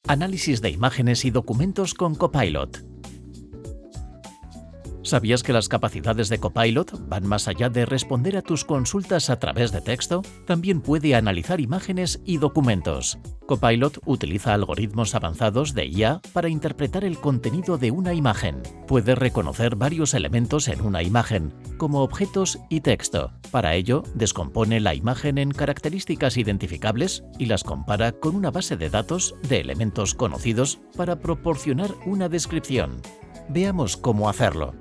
Análisis de imágenes y documentos con Copilot. ¿Sabías que las capacidades de Copilot van más allá de responder a tus consultas a través de texto? También puede analizar imágenes y documentos. Copilot utiliza algoritmos avanzados de IA para interpretar el contenido de una imagen. Puede reconocer varios elementos en una imagen, como objetos y texto. Para ello, descompone la imagen en características identificables y las compara con una base de datos de elementos conocidos para proporcionar una descripción. Veamos cómo hacerlo.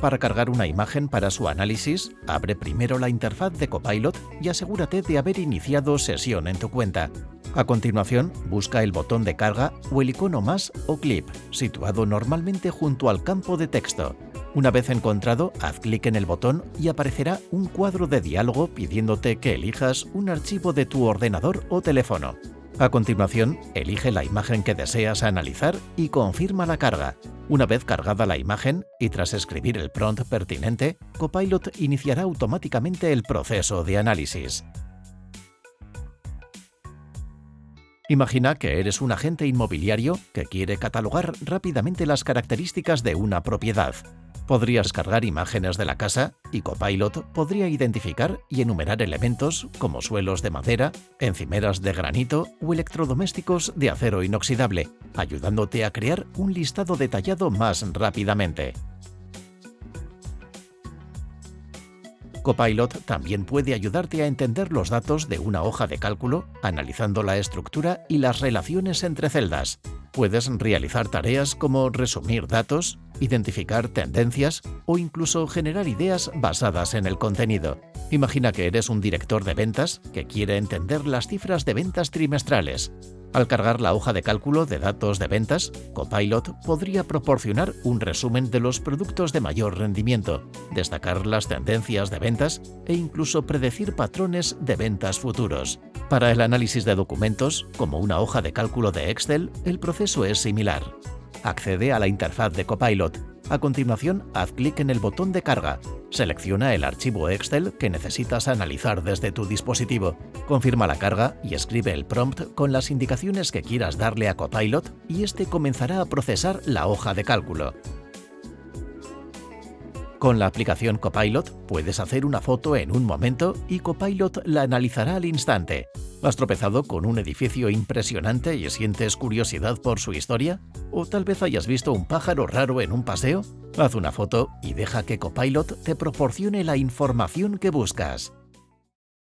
Para cargar una imagen para su análisis, abre primero la interfaz de Copilot y asegúrate de haber iniciado sesión en tu cuenta. A continuación, busca el botón de carga o el icono más o clip, situado normalmente junto al campo de texto. Una vez encontrado, haz clic en el botón y aparecerá un cuadro de diálogo pidiéndote que elijas un archivo de tu ordenador o teléfono. A continuación, elige la imagen que deseas analizar y confirma la carga. Una vez cargada la imagen y tras escribir el prompt pertinente, Copilot iniciará automáticamente el proceso de análisis. Imagina que eres un agente inmobiliario que quiere catalogar rápidamente las características de una propiedad. Podrías cargar imágenes de la casa y Copilot podría identificar y enumerar elementos como suelos de madera, encimeras de granito o electrodomésticos de acero inoxidable, ayudándote a crear un listado detallado más rápidamente. Copilot también puede ayudarte a entender los datos de una hoja de cálculo, analizando la estructura y las relaciones entre celdas. Puedes realizar tareas como resumir datos, identificar tendencias o incluso generar ideas basadas en el contenido. Imagina que eres un director de ventas que quiere entender las cifras de ventas trimestrales. Al cargar la hoja de cálculo de datos de ventas, Copilot podría proporcionar un resumen de los productos de mayor rendimiento, destacar las tendencias de ventas e incluso predecir patrones de ventas futuros. Para el análisis de documentos, como una hoja de cálculo de Excel, el proceso es similar. Accede a la interfaz de Copilot. A continuación, haz clic en el botón de carga. Selecciona el archivo Excel que necesitas analizar desde tu dispositivo. Confirma la carga y escribe el prompt con las indicaciones que quieras darle a Copilot y este comenzará a procesar la hoja de cálculo. Con la aplicación Copilot puedes hacer una foto en un momento y Copilot la analizará al instante. ¿Has tropezado con un edificio impresionante y sientes curiosidad por su historia? ¿O tal vez hayas visto un pájaro raro en un paseo? Haz una foto y deja que Copilot te proporcione la información que buscas.